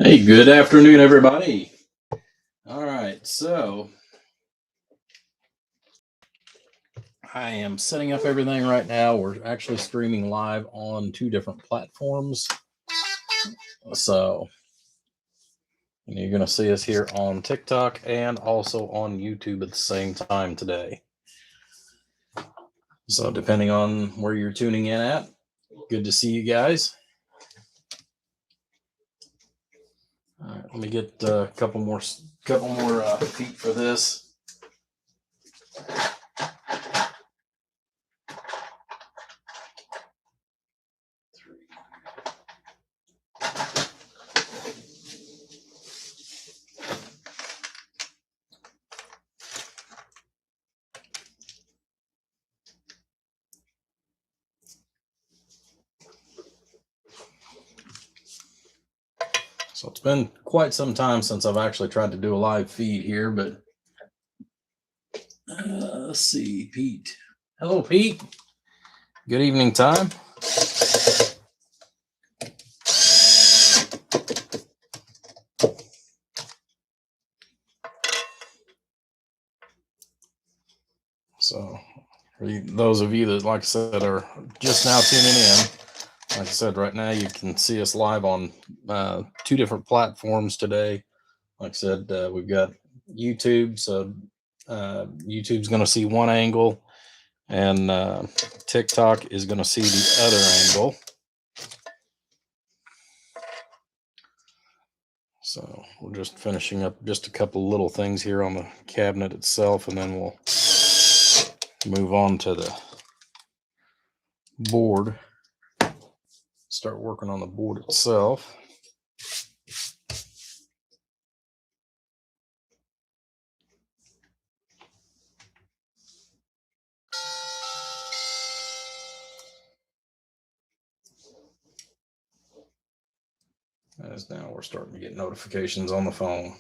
Hey, good afternoon, everybody. All right, so I am setting up everything right now. We're actually streaming live on two different platforms. So you're going to see us here on TikTok and also on YouTube at the same time today. So depending on where you're tuning in at, good to see you guys. All right, let me get a couple more feet for this. So it's been quite some time since I've actually tried to do a live feed here, but let's see, Pete. Hello, Pete. Good evening time. So for those of you that, like I said, are just now tuning in, like I said, right now you can see us live on two different platforms today. Like I said, we've got YouTube, so YouTube's going to see one angle, and TikTok is going to see the other angle. So we're just finishing up just a couple little things here on the cabinet itself, and then we'll move on to the board. Start working on the board itself. As now we're starting to get notifications on the phone.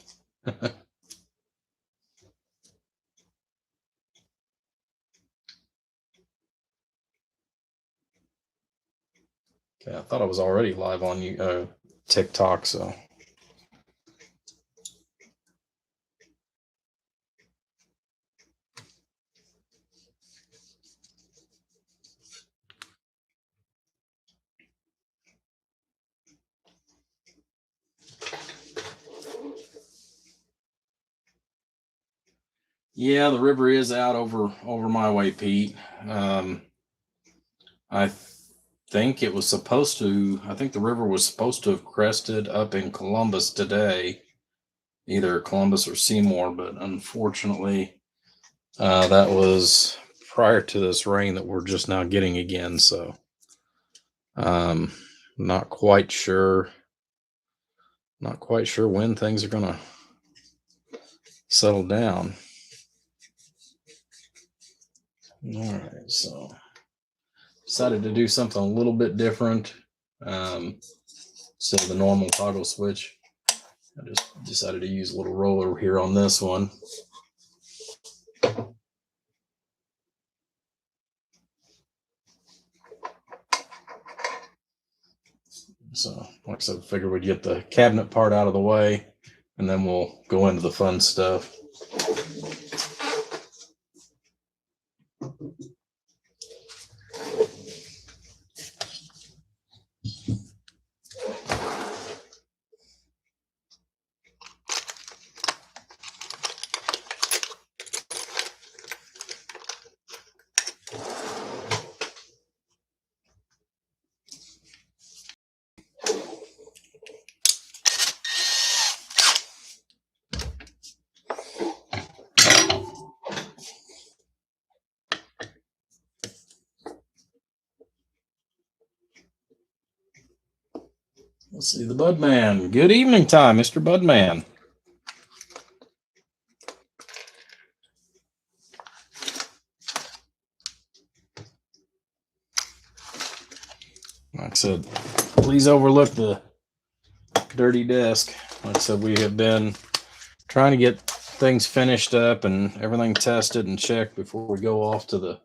Okay, I thought I was already live on TikTok, so. Yeah, the river is out over my way, Pete. I think it was supposed to. I think the river was supposed to have crested up in Columbus today, either Columbus or Seymour, but unfortunately, that was prior to this rain that we're just now getting again. So, not quite sure. Not quite sure when things are gonna settle down. All right, so decided to do something a little bit different. Instead of the normal toggle switch, I just decided to use a little roller here on this one. So, like I said, figured we'd get the cabinet part out of the way, and then we'll go into the fun stuff. Let's see, the Budman. Good evening time, Mr. Budman. Like I said, please overlook the dirty desk. Like I said, we have been trying to get things finished up and everything tested and checked before we go off to the.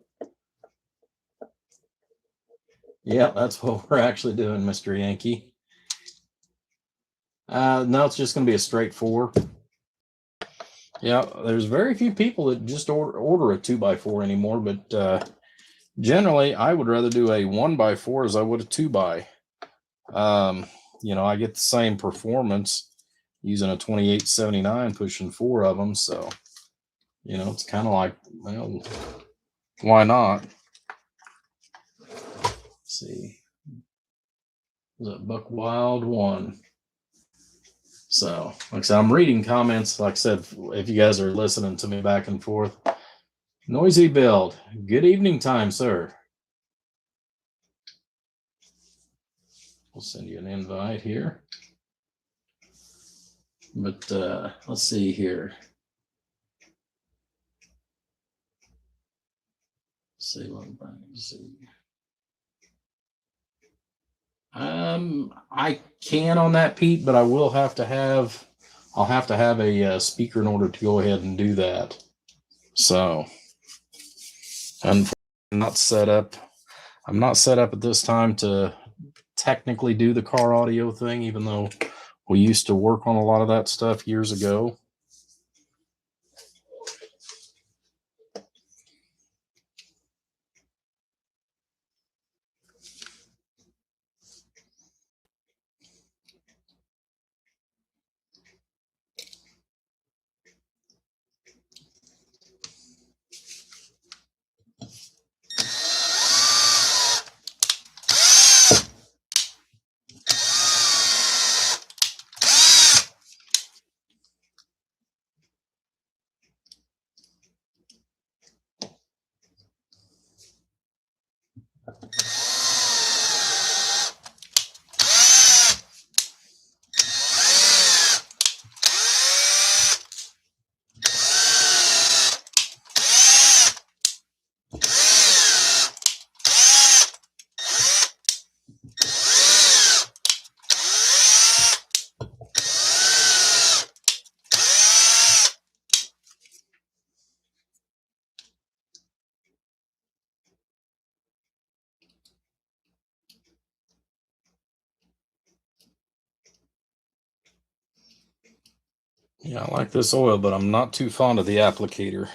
Yeah, that's what we're actually doing, Mr. Yankee. No, it's just going to be a straight 4. Yeah, there's very few people that just order a 2x4 anymore, but generally I would rather do a 1x4 as I would a 2x. I get the same performance using a 2879 pushing 4 of them, so it's kind of like, well, why not? Let's see, is it Buck Wild 1? So, like I said, I'm reading comments. Like I said, if you guys are listening to me back and forth, Noisy Build, good evening time, sir. We'll send you an invite here. But let's see here. See what I'm trying to see. I can on that, Pete, but I'll have to have a speaker in order to go ahead and do that. So, I'm not set up at this time to technically do the car audio thing, even though we used to work on a lot of that stuff years ago. Yeah, I like this oil, but I'm not too fond of the applicator.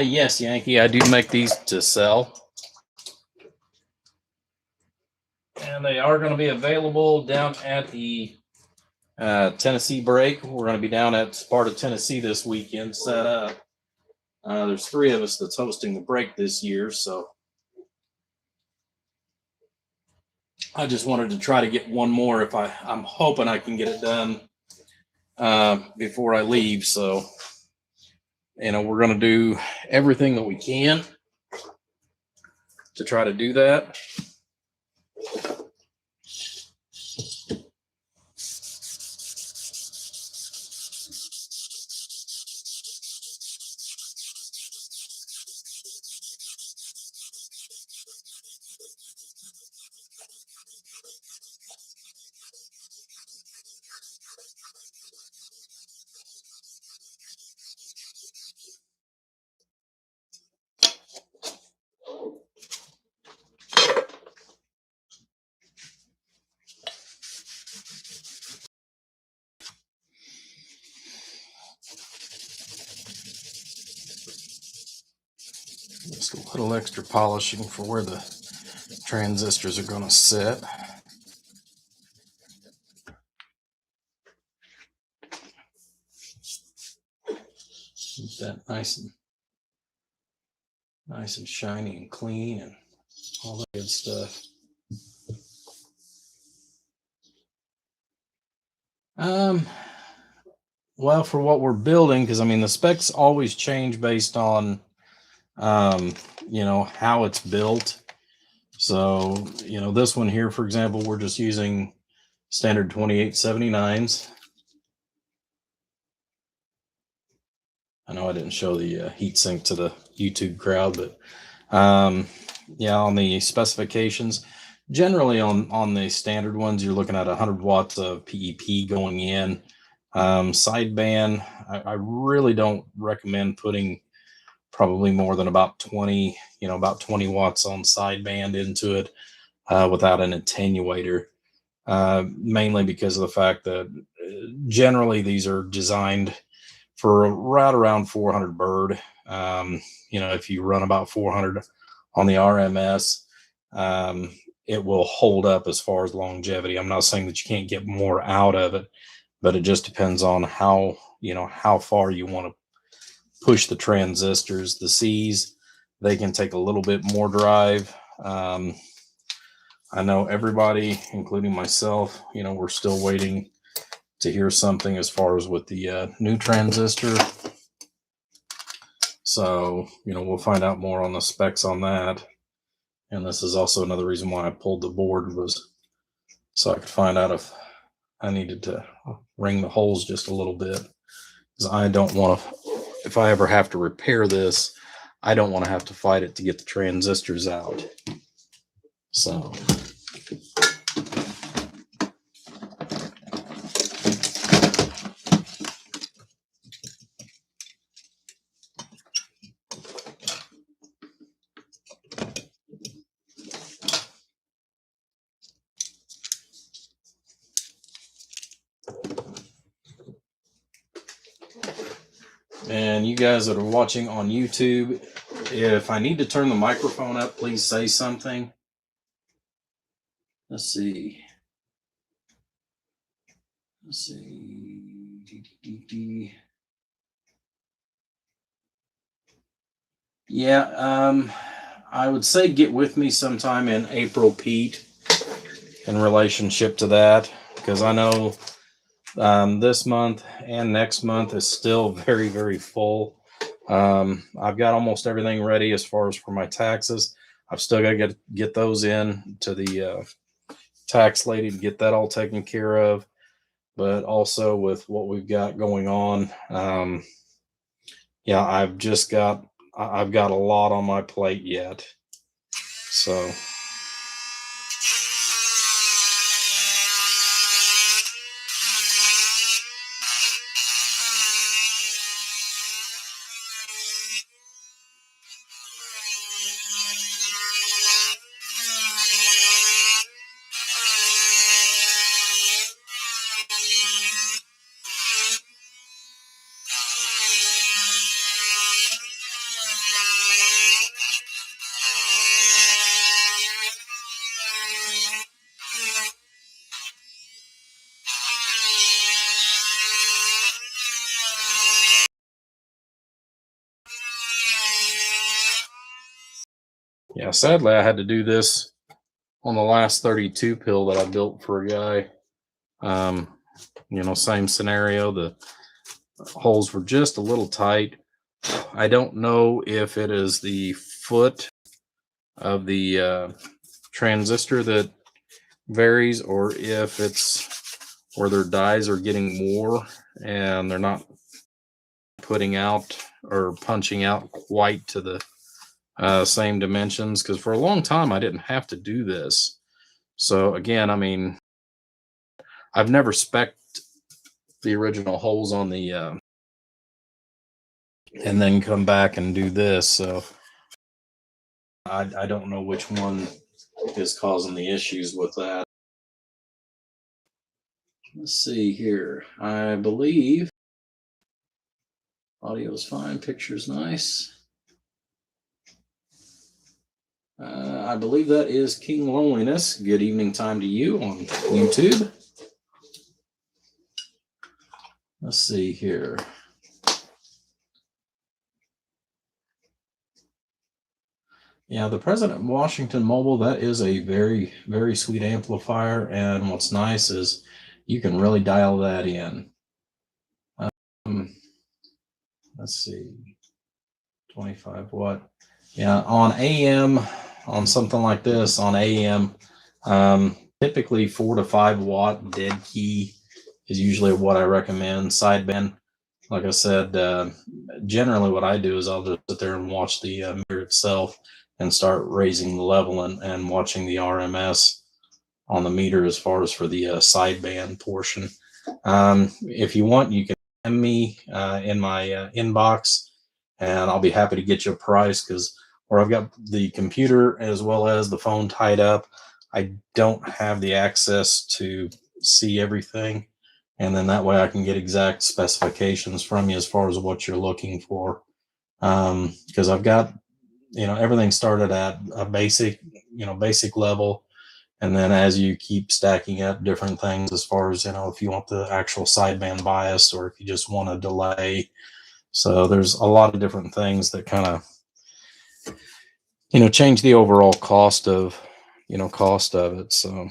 Yes, Yankee, I do make these to sell. And they are going to be available down at the Tennessee break. We're going to be down at Sparta, Tennessee this weekend set up. There's 3 of us that's hosting the break this year, so I just wanted to try to get one more I'm hoping I can get it done before I leave. So, we're going to do everything that we can to try to do that. Just a little extra polishing for where the transistors are going to sit. Keep that nice and Nice and shiny and clean and all that good stuff. Well, for what we're building, because I mean the specs always change based on how it's built. So, this one here, for example, we're just using standard 2879s. I know I didn't show the heat sink to the YouTube crowd, but yeah, on the specifications, generally on the standard ones, you're looking at 100 watts of PEP going in. Sideband, I really don't recommend putting probably more than about 20 watts on sideband into it without an attenuator, mainly because of the fact that generally these are designed for right around 400 bird. If you run about 400 on the RMS, it will hold up as far as longevity. I'm not saying that you can't get more out of it, but it just depends on how far you want to push the transistors. The C's, they can take a little bit more drive. I know everybody, including myself, we're still waiting to hear something as far as with the new transistor. So, we'll find out more on the specs on that. And this is also another reason why I pulled the board, was so I could find out if I needed to ring the holes just a little bit. Because I don't want to, if I ever have to repair this, I don't want to have to fight it to get the transistors out. So. And you guys that are watching on YouTube, if I need to turn the microphone up, please say something. Let's see. Yeah, I would say get with me sometime in April, Pete, in relationship to that, because I know this month and next month is still very, very full. I've got almost everything ready as far as for my taxes. I've still got to get those in to the tax lady to get that all taken care of. But also with what we've got going on, yeah, I've got a lot on my plate yet. So. Yeah, sadly, I had to do this on the last 32 pill that I built for a guy. Same scenario. The holes were just a little tight. I don't know if it is the foot of the transistor that varies, or if it's where their dies are getting more and they're not putting out or punching out quite to the same dimensions, because for a long time I didn't have to do this. So again, I mean, I've never spec'd the original holes on the and then come back and do this. So I don't know which one is causing the issues with that. Let's see here. I believe audio's fine, picture's nice. I believe that is King Loneliness. Good evening time to you on YouTube. Let's see here. Yeah, the President Washington Mobile, that is a very, very sweet amplifier. And what's nice is you can really dial that in. Um, let's see, 25 watt. Yeah, on AM, on something like this, on AM, typically 4 to 5 watt dead key is usually what I recommend. Sideband, like I said, generally what I do is I'll just sit there and watch the mirror itself and start raising the level and watching the RMS on the meter as far as for the sideband portion. If you want, you can send me in my inbox, and I'll be happy to get you a price, because where I've got the computer as well as the phone tied up, I don't have the access to see everything. And then that way I can get exact specifications from you as far as what you're looking for. Because I've got, everything started at a basic level. And then as you keep stacking up different things, as far as, if you want the actual sideband bias or if you just want a delay. So there's a lot of different things that kind of, change the overall cost of it. So.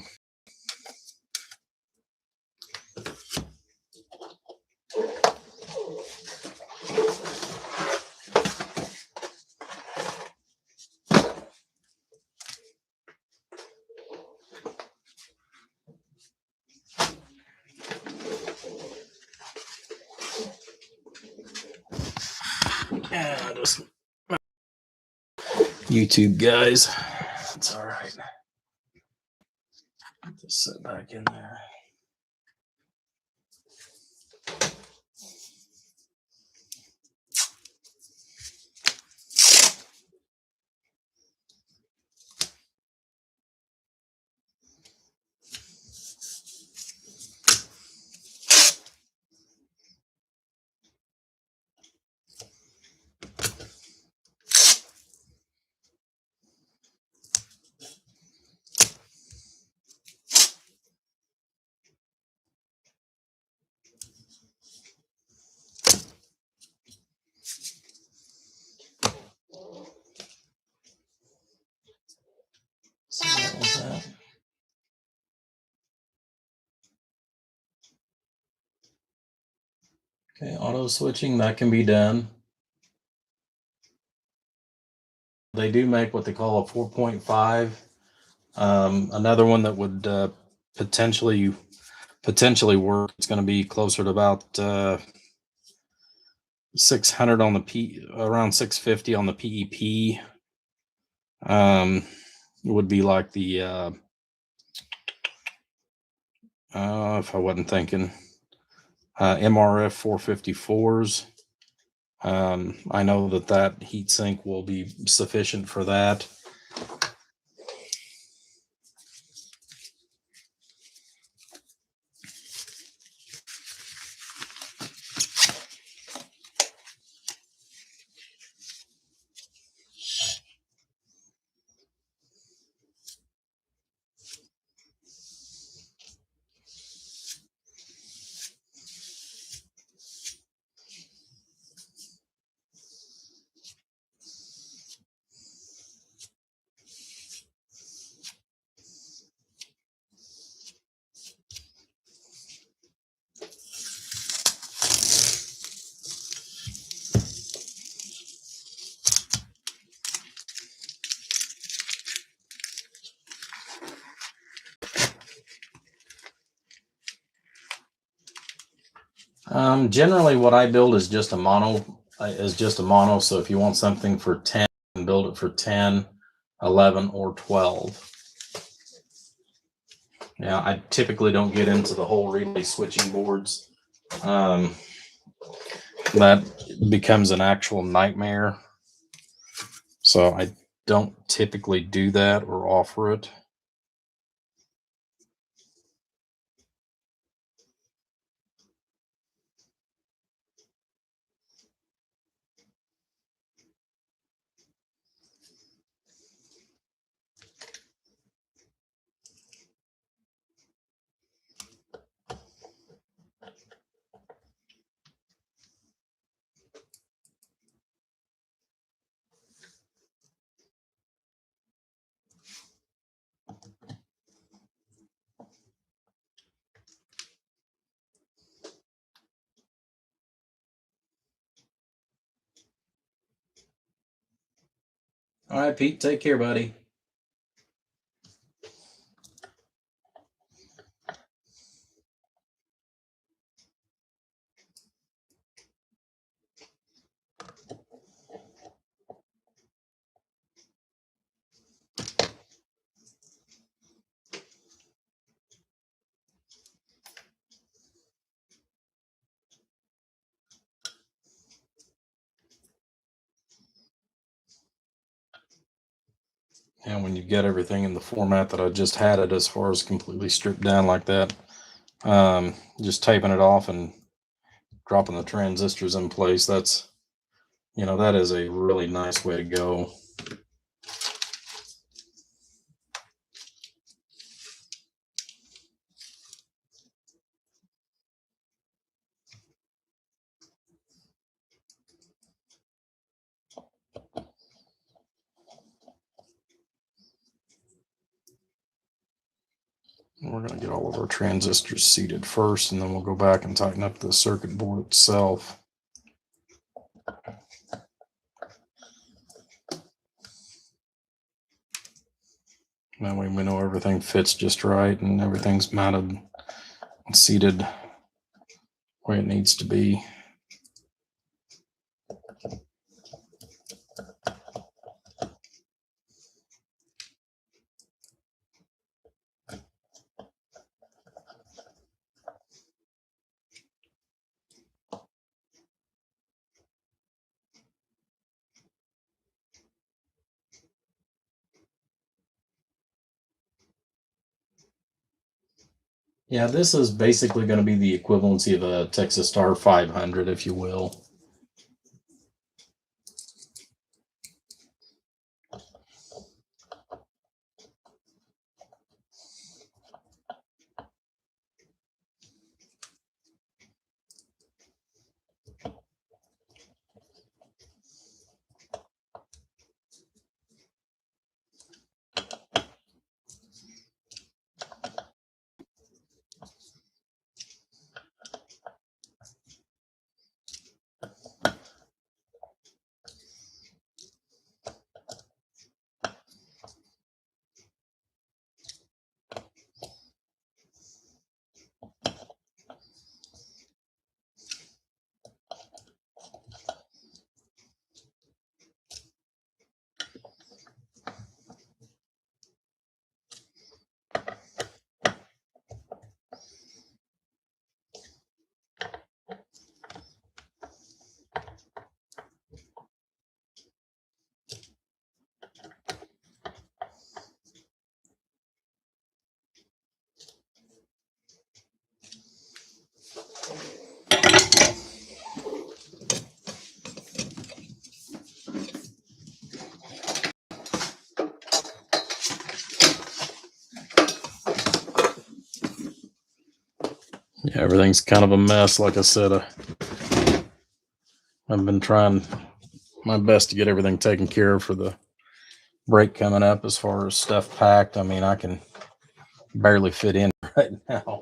Yeah, just YouTube guys. It's all right. Just sit back in there. So that was that. Okay, auto switching, that can be done. They do make what they call a 4.5. Another one that would potentially work. It's going to be closer to about 600 on the around 650 on the PEP. It would be like the if I wasn't thinking, MRF 454s. I know that heatsink will be sufficient for that. Generally, what I build is just a mono. So if you want something for 10, you can build it for 10, 11, or 12. Yeah, I typically don't get into the whole relay switching boards. That becomes an actual nightmare. So I don't typically do that or offer it. All right, Pete, take care, buddy. And when you get everything in the format that I just had it, as far as completely stripped down like that, just taping it off and dropping the transistors in place, that's, that is a really nice way to go. We're going to get all of our transistors seated first, and then we'll go back and tighten up the circuit board itself. That way we know everything fits just right and everything's mounted and seated where it needs to be. Yeah, this is basically going to be the equivalency of a Texas Star 500, if you will. Yeah, everything's kind of a mess. Like I said, I've been trying my best to get everything taken care of for the break coming up as far as stuff packed. I mean, I can barely fit in right now.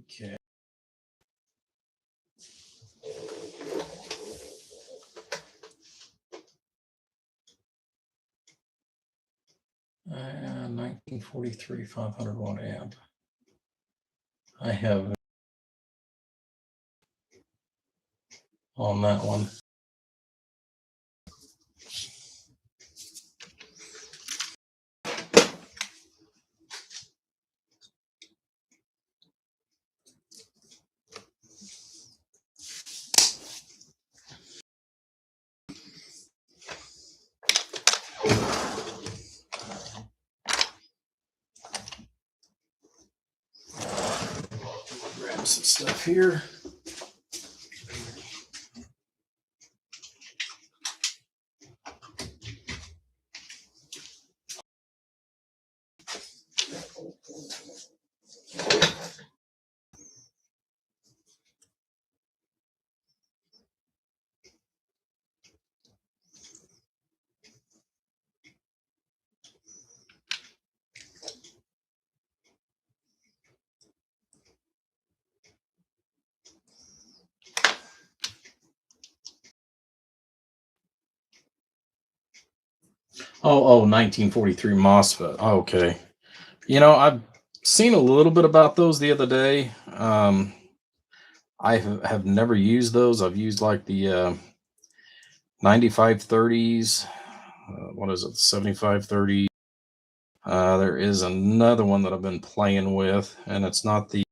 Okay. Uh, 1943 500 watt amp. I have on that one. Grab some stuff here. Oh, 1943 MOSFET. Oh, okay. I've seen a little bit about those the other day. I have never used those. I've used like the 9530s. What is it? 7530. There is another one that I've been playing with, and it's not the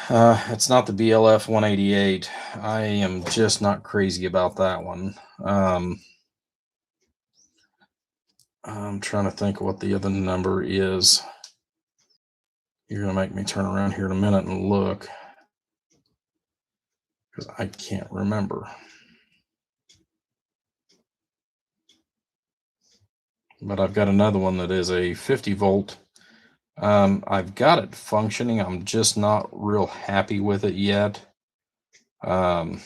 BLF 188. I am just not crazy about that one. I'm trying to think what the other number is. You're going to make me turn around here in a minute and look because I can't remember. But I've got another one that is a 50 volt. I've got it functioning. I'm just not real happy with it yet. But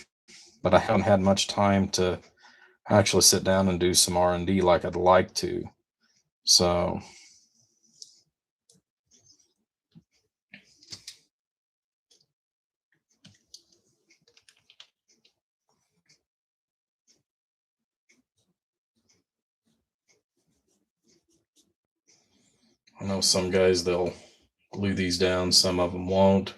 I haven't had much time to actually sit down and do some R&D like I'd like to. So I know some guys, they'll glue these down, some of them won't.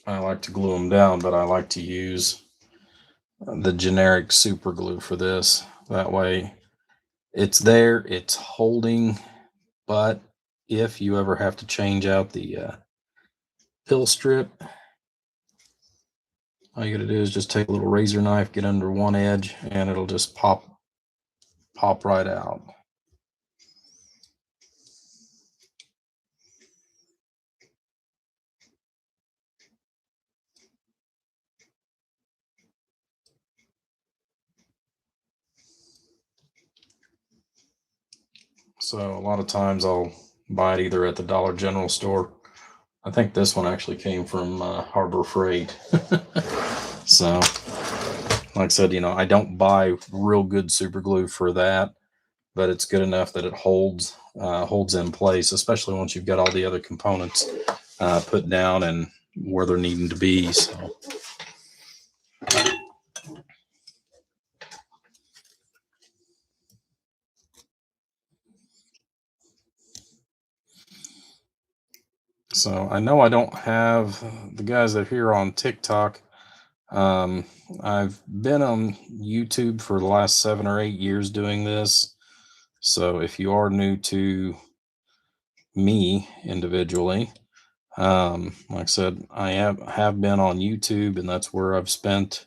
I like to glue them down, but I like to use the generic super glue for this. That way it's there, it's holding, but if you ever have to change out the pill strip, all you gotta do is just take a little razor knife, get under one edge, and it'll just pop right out. So a lot of times I'll buy it either at the Dollar General store. I think this one actually came from Harbor Freight. So, like I said, I don't buy real good super glue for that, but it's good enough that it holds in place, especially once you've got all the other components put down and where they're needing to be. So I know I don't have the guys that are here on TikTok. I've been on YouTube for the last 7 or 8 years doing this. So if you are new to me individually, like I said, I have been on YouTube, and that's where I've spent,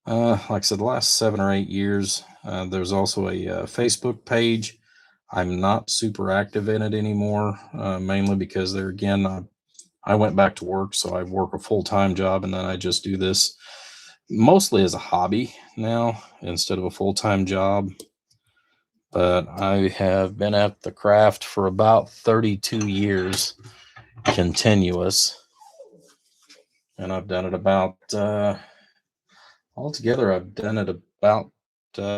like I said, the last 7 or 8 years. There's also a Facebook page. I'm not super active in it anymore, mainly because there again, I went back to work, so I work a full-time job, and then I just do this mostly as a hobby now instead of a full-time job. But I have been at the craft for about 32 years continuous, and I've done it about altogether I've done it about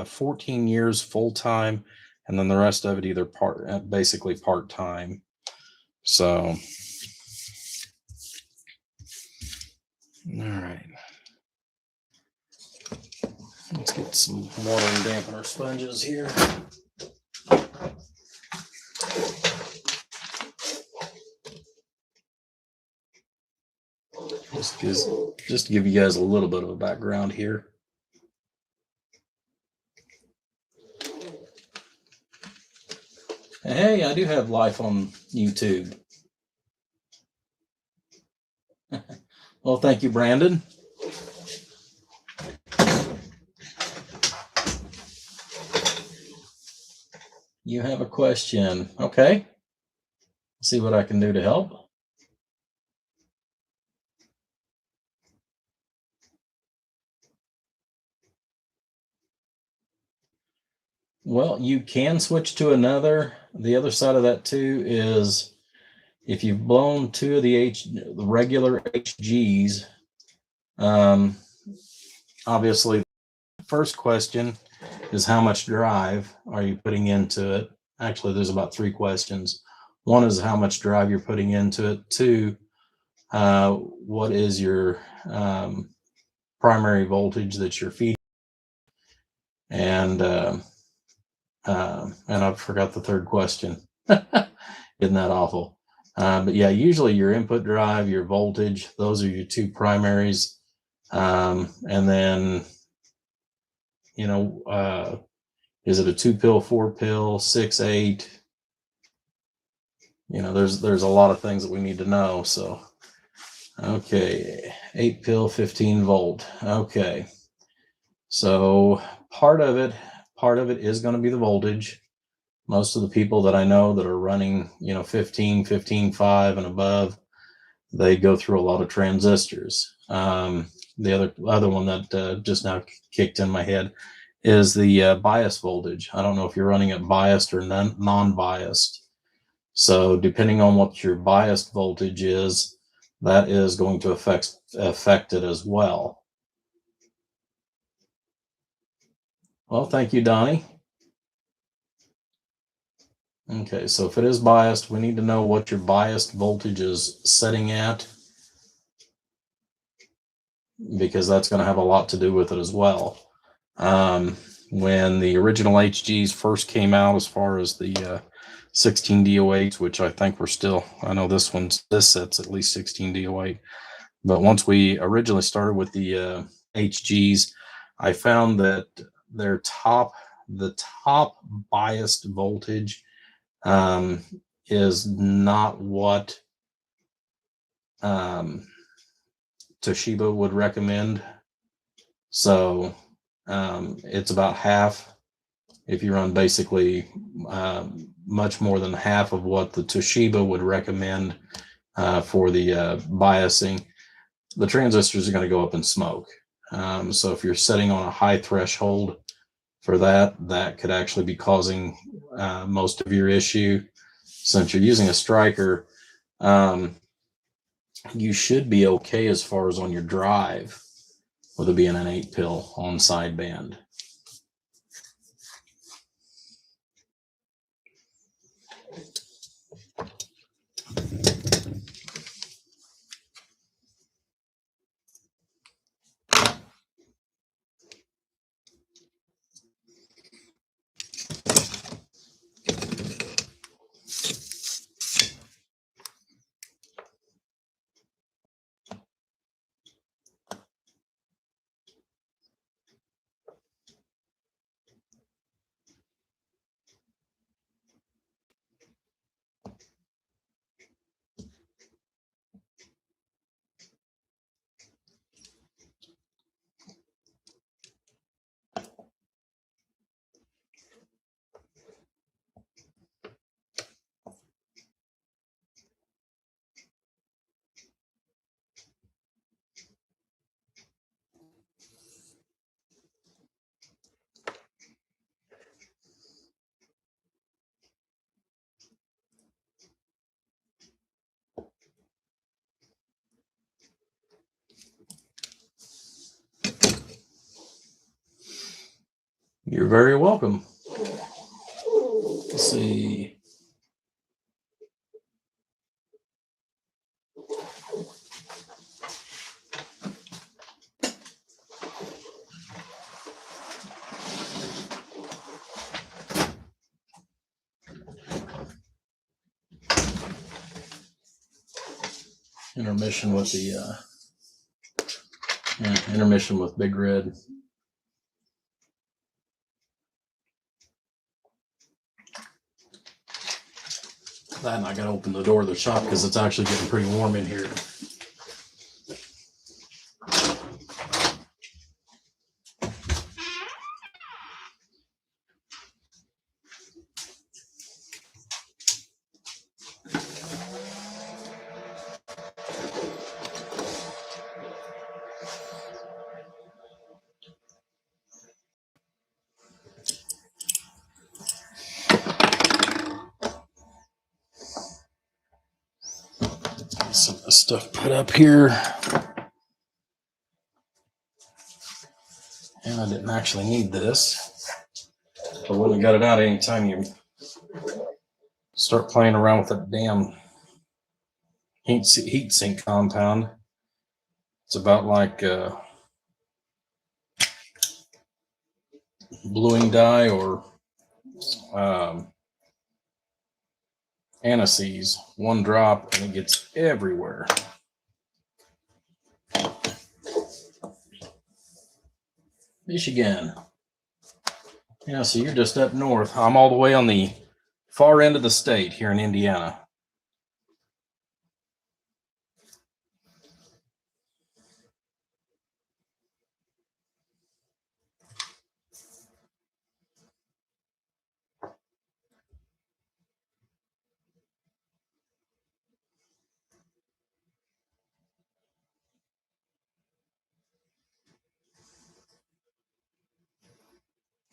14 years full-time, and then the rest of it either basically part-time. So all right, let's get some water and dampener sponges here. Just to give you guys a little bit of a background here. Hey, I do have life on YouTube. Well, thank you, Brandon. You have a question. Okay. See what I can do to help. Well, you can switch to another. The other side of that too is if you've blown two of the regular HGs, obviously the first question is how much drive are you putting into it? Actually, there's about 3 questions. One is how much drive you're putting into it. 2, what is your primary voltage that you're feeding. And I forgot the third question. Isn't that awful? But yeah, usually your input drive, your voltage, those are your two primaries. And then, you know, is it a 2-pill, 4-pill, 6, 8? You know, there's a lot of things that we need to know. So, okay, 8-pill, 15 volt. Okay. So part of it is going to be the voltage. Most of the people that I know that are running, you know, 15, 15.5 and above, they go through a lot of transistors. The other one that just now kicked in my head is the bias voltage. I don't know if you're running it biased or non-biased. So depending on what your biased voltage is, that is going to affect it as well. Well, thank you, Donnie. Okay, so if it is biased, we need to know what your biased voltage is setting at, because that's going to have a lot to do with it as well. When the original HGs first came out, as far as the 16 DO8, which I think we're still, I know this set's at least 16 DO8, but once we originally started with the HGs, I found that the top biased voltage is not what Toshiba would recommend. So it's about half. If you run basically much more than half of what the Toshiba would recommend for the biasing, the transistors are going to go up in smoke. So if you're setting on a high threshold for that, that could actually be causing most of your issue. Since you're using a striker, you should be okay as far as on your drive with it being an 8-pill on sideband. You're very welcome. Let's see. Intermission with the intermission with Big Red. That, and I got to open the door of the shop because it's actually getting pretty warm in here. Some of the stuff put up here. And I didn't actually need this. I wouldn't have got it out anytime you start playing around with that damn heat sink compound. It's about like bluing dye or anise, one drop, and it gets everywhere. Michigan. Yeah, so you're just up north. I'm all the way on the far end of the state here in Indiana.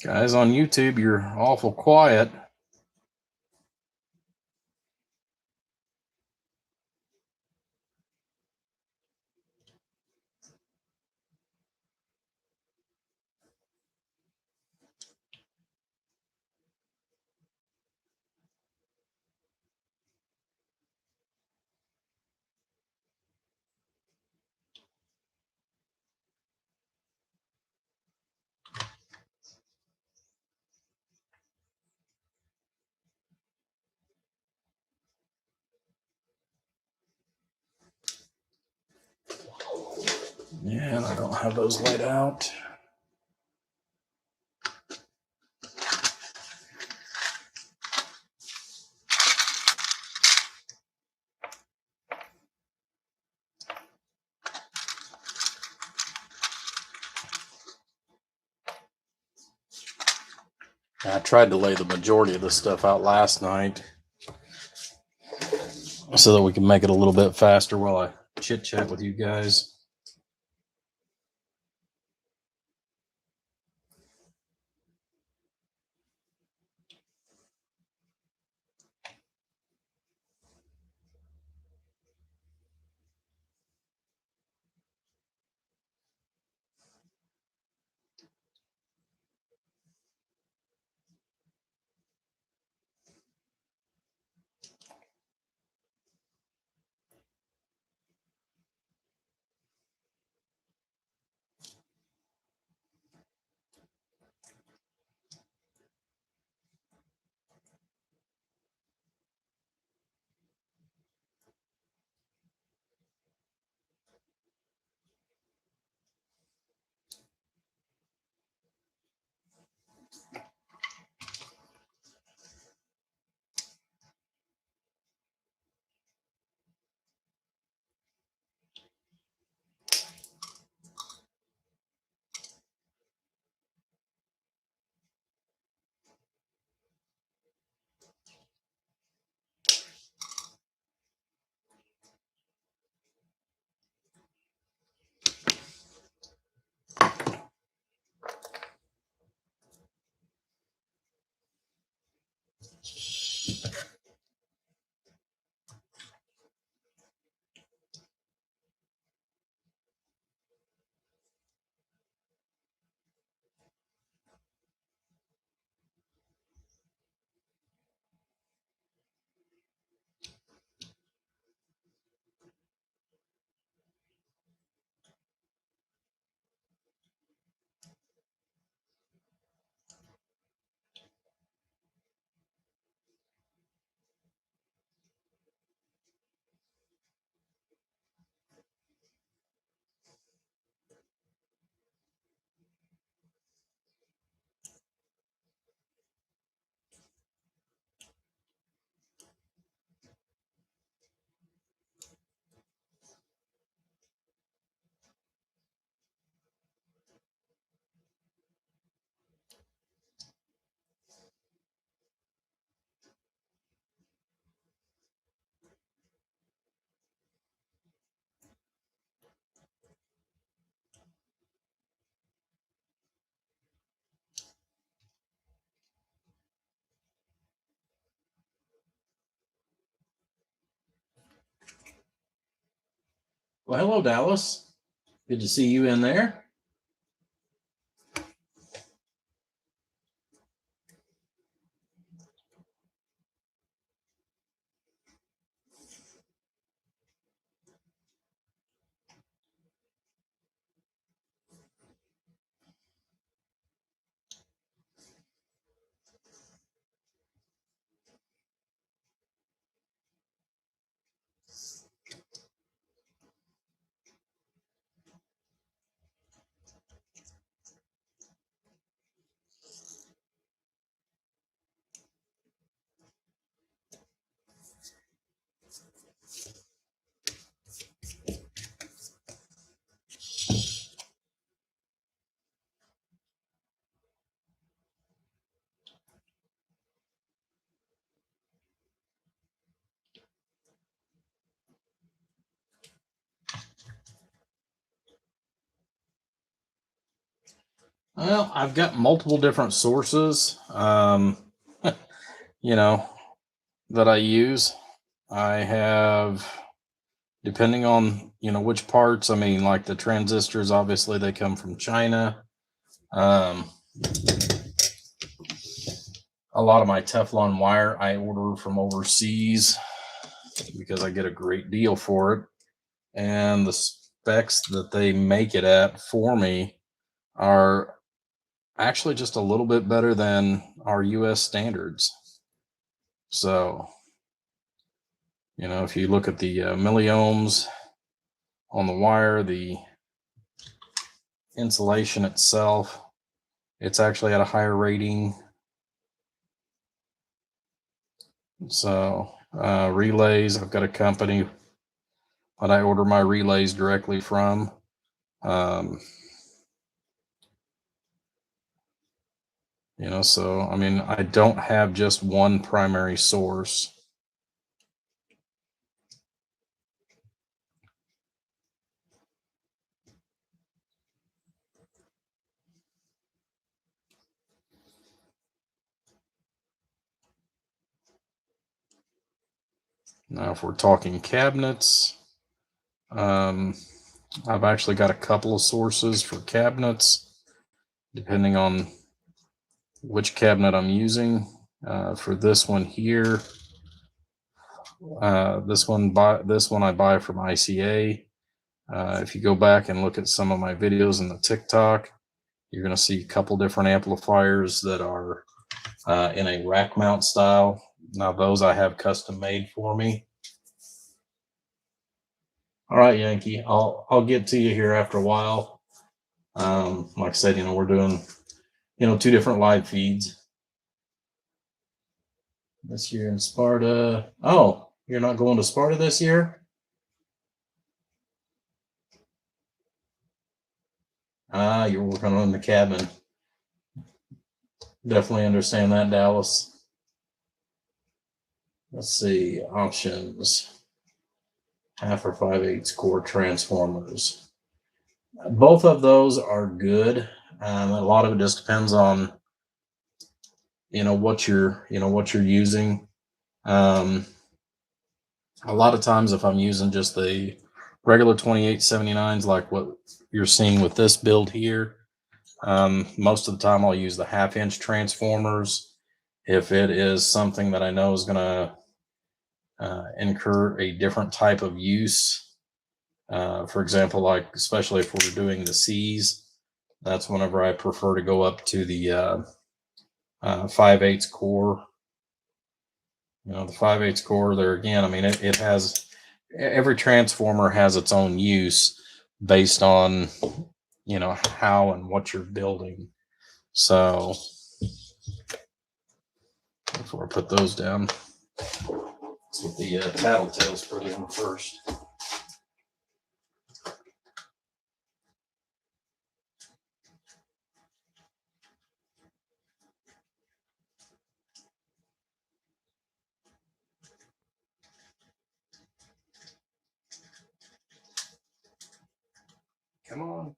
Guys on YouTube, you're awful quiet. Yeah, and I don't have those laid out. I tried to lay the majority of this stuff out last night so that we can make it a little bit faster while I chit chat with you guys. Well, hello, Dallas. Good to see you in there. Well, I've got multiple different sources, you know, that I use. I have, depending on, which parts, I mean, like the transistors, obviously they come from China. Um, a lot of my Teflon wire I order from overseas because I get a great deal for it. And the specs that they make it at for me are actually just a little bit better than our US standards. So, if you look at the milliohms on the wire, the insulation itself, it's actually at a higher rating. So, relays, I've got a company that I order my relays directly from. Um, so I mean, I don't have just one primary source. Now, if we're talking cabinets, I've actually got a couple of sources for cabinets, depending on which cabinet I'm using. For this one here, this one I buy from ICA. If you go back and look at some of my videos in the TikTok, you're going to see a couple different amplifiers that are in a rack mount style. Now those I have custom made for me. All right, Yankee, I'll get to you here after a while. Like I said, we're doing, two different live feeds this year in Sparta. Oh, you're not going to Sparta this year? You're working on the cabin. Definitely understand that, Dallas. Let's see, options. 1/2 or 5/8 core transformers. Both of those are good. A lot of it just depends on, what you're using. A lot of times if I'm using just the regular 2879s, like what you're seeing with this build here, most of the time I'll use the 1/2-inch transformers. If it is something that I know is going to incur a different type of use, for example, like especially if we're doing the C's, that's whenever I prefer to go up to the 5/8 core. The 5/8 core there again, I mean, it has, every transformer has its own use based on, how and what you're building. So before I put those down, let's get the tattletales put in first. Come on.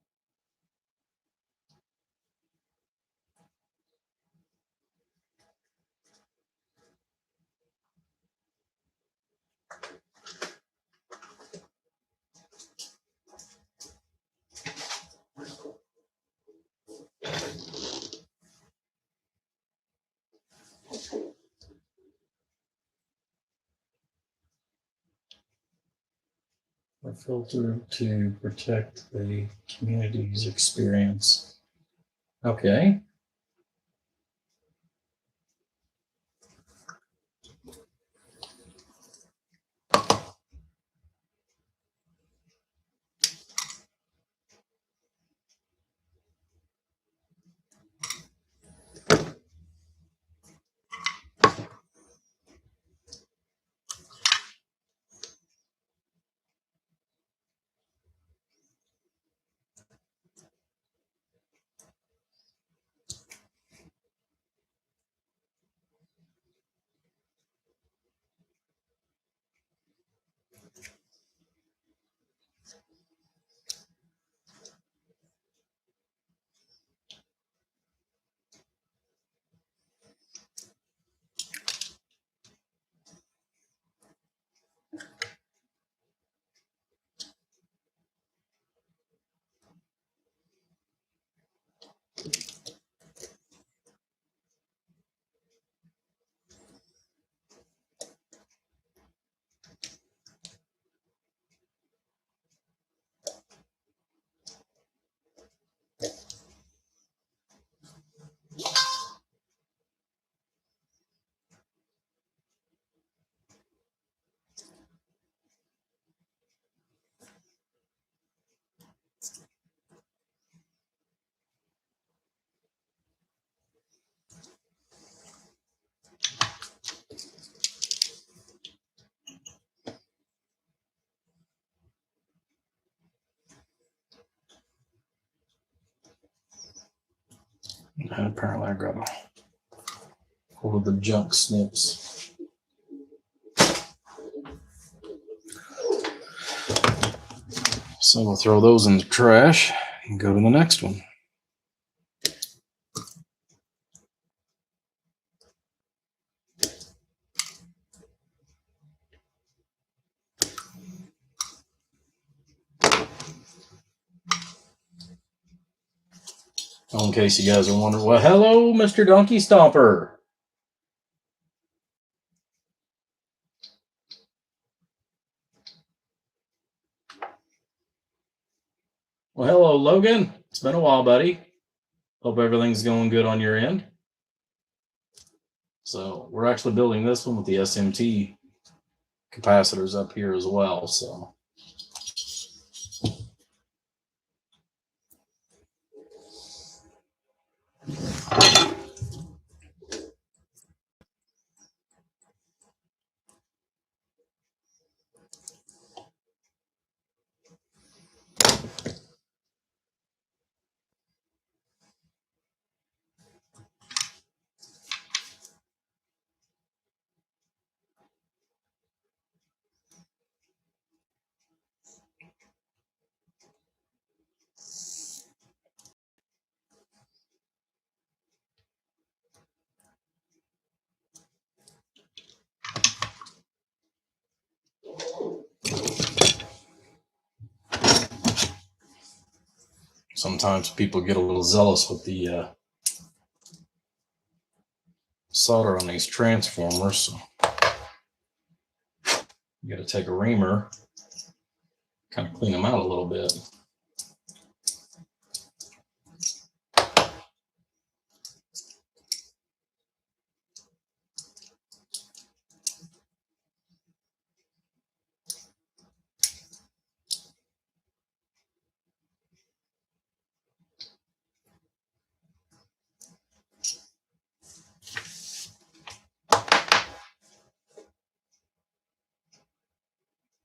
A filter to protect the community's experience. Okay. And apparently I got hold of the junk snips. So we'll throw those in the trash and go to the next one. In case you guys are wondering, well, hello, Mr. Donkey Stomper. Well, hello, Logan. It's been a while, buddy. Hope everything's going good on your end. So we're actually building this one with the SMT capacitors up here as well. So sometimes people get a little zealous with the solder on these transformers. So you got to take a reamer, kind of clean them out a little bit.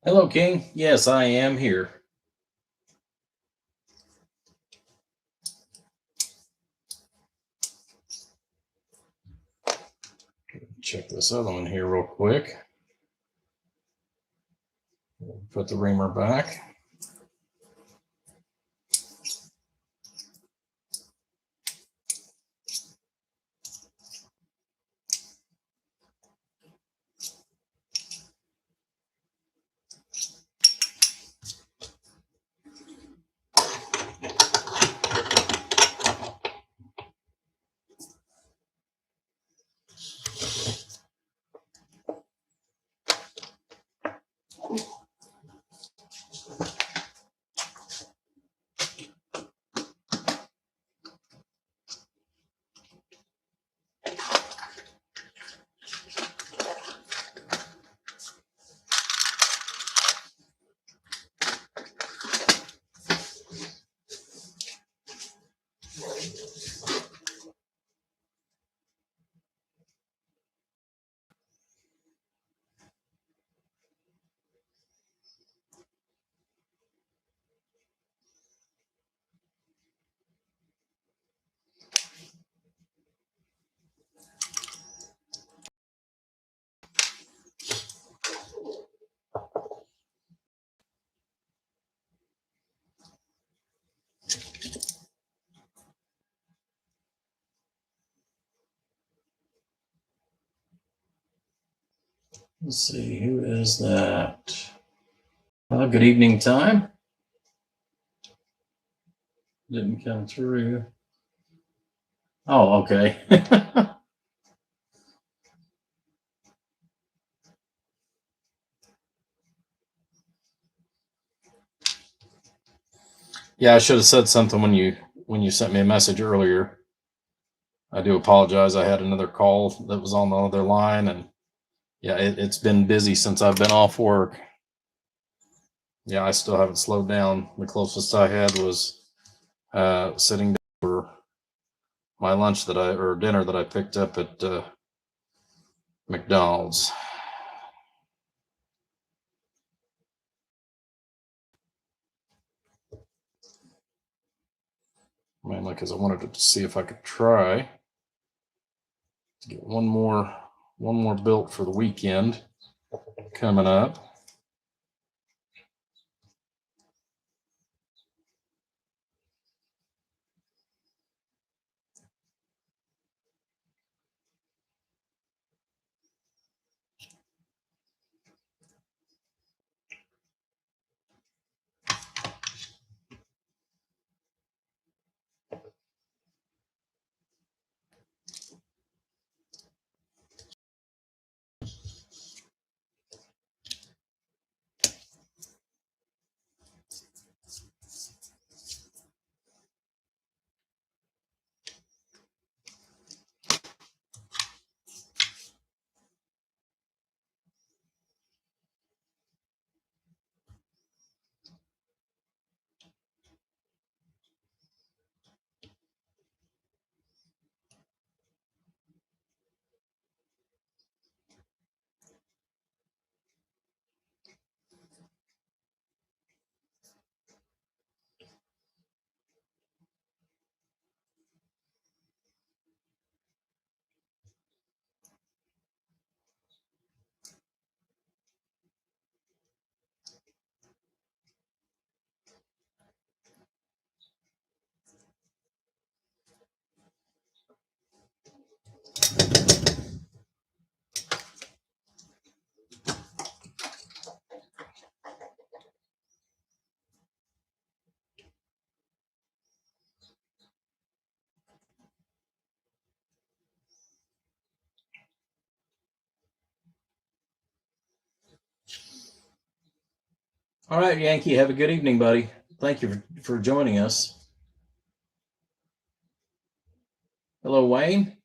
Hello, King. Yes, I am here. Check this other one here real quick. Put the reamer back. Let's see, who is that? Good evening time. Didn't come through. Oh, okay. Yeah, I should have said something when you sent me a message earlier. I do apologize. I had another call that was on the other line, and yeah, it's been busy since I've been off work. Yeah, I still haven't slowed down. The closest I had was sitting down for my lunch or dinner that I picked up at McDonald's. mainly because I wanted to see if I could try to get one more built for the weekend coming up. All right, Yankee, have a good evening, buddy. Thank you for joining us. Hello, Wayne.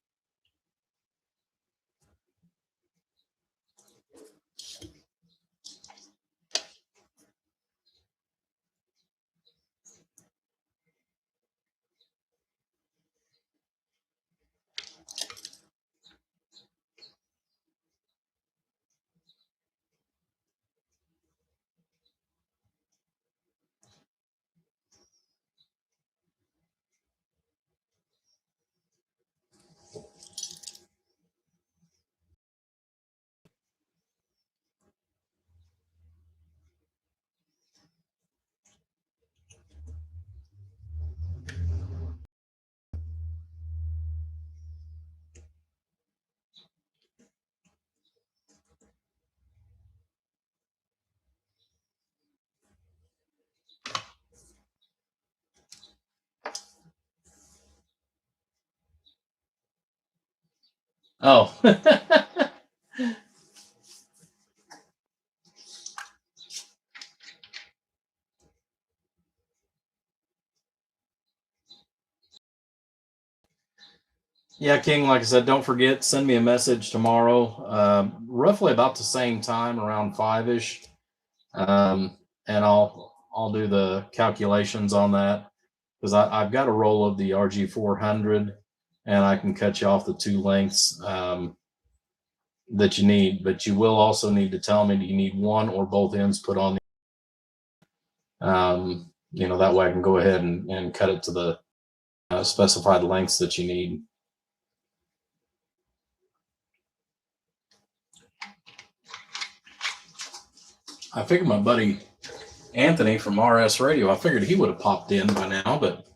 Oh. Yeah, King, like I said, don't forget, send me a message tomorrow, roughly about the same time, around 5-ish. And I'll do the calculations on that, because I've got a roll of the RG400, and I can cut you off the 2 lengths that you need. But you will also need to tell me, do you need one or both ends put on? That way I can go ahead and cut it to the specified lengths that you need. I figured my buddy Anthony from RS Radio, I figured he would have popped in by now, but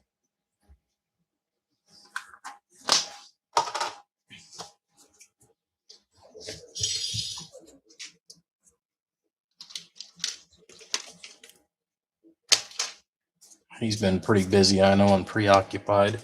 he's been pretty busy, I know, and preoccupied.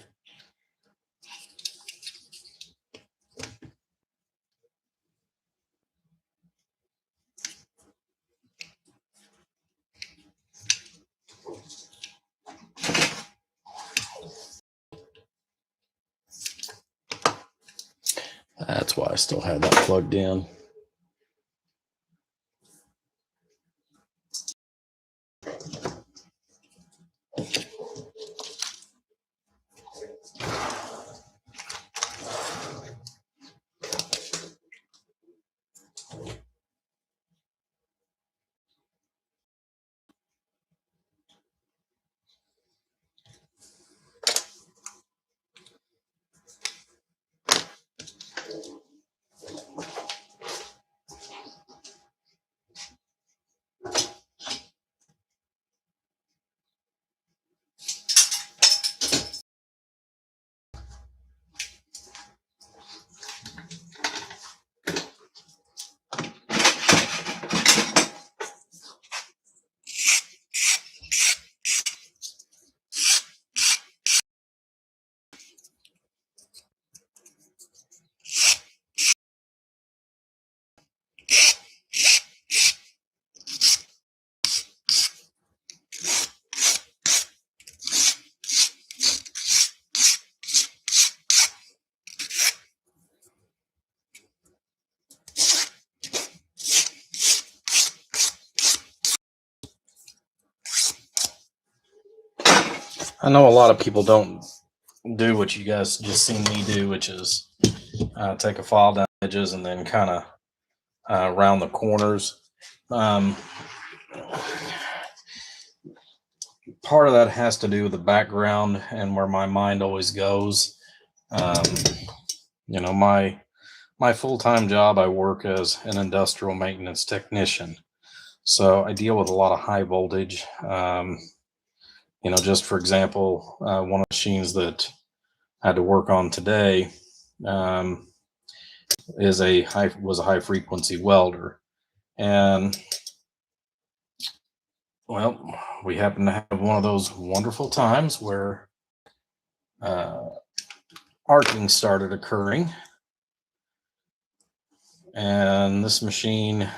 That's why I still have that plugged in. I know a lot of people don't do what you guys just seen me do, which is take a file down the edges and then kind of round the corners. Um, Part of that has to do with the background and where my mind always goes. Um, my full-time job, I work as an industrial maintenance technician, so I deal with a lot of high voltage. Just for example, one of the machines that I had to work on today um, was a high frequency welder, and well, we happened to have one of those wonderful times where uh, arcing started occurring, and this machine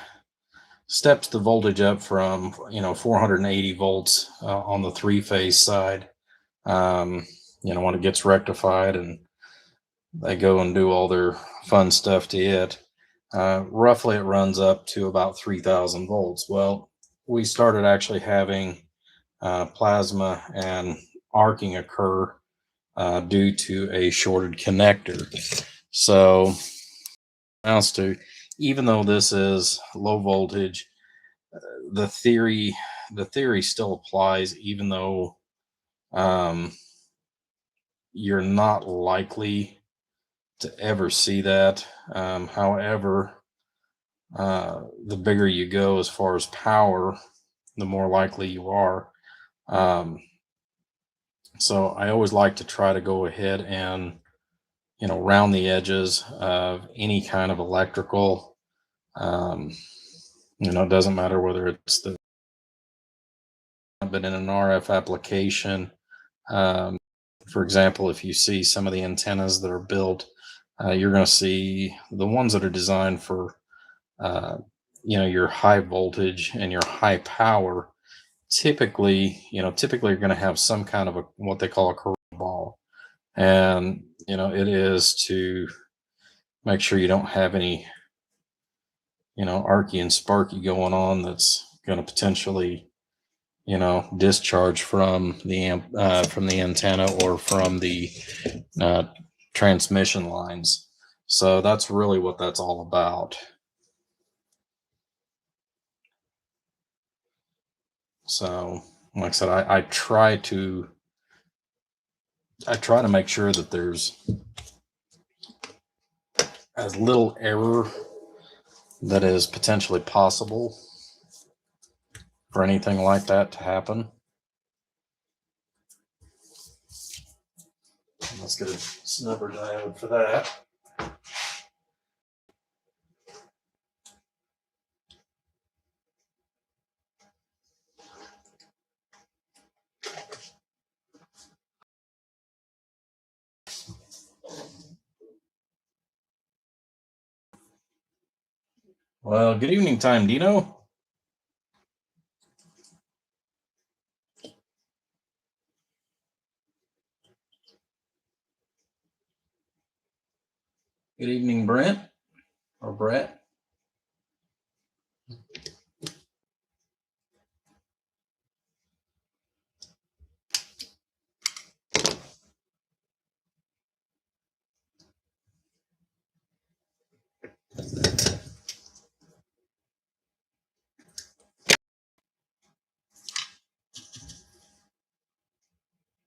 steps the voltage up from 480 volts on the three-phase side. When it gets rectified and they go and do all their fun stuff to it, roughly it runs up to about 3,000 volts. Well, we started actually having plasma and arcing occur due to a shorted connector. So, amounts to, even though this is low voltage, the theory still applies, even though um, you're not likely to ever see that. However, the bigger you go as far as power, the more likely you are. Um, so I always like to try to go ahead and round the edges of any kind of electrical. Um, it doesn't matter whether it's but in an RF application. Um, for example, if you see some of the antennas that are built, you're going to see the ones that are designed for, your high voltage and your high power. Typically you're going to have some kind of what they call a corona ball, and it is to make sure you don't have any, archy and sparky going on that's going to potentially discharge from the antenna or from the uh, transmission lines. So that's really what that's all about. So like I said, I try to make sure that there's as little error that is potentially possible for anything like that to happen. Let's get a snubber diode for that. Well, good evening time, Dino. Good evening, Brent or Brett.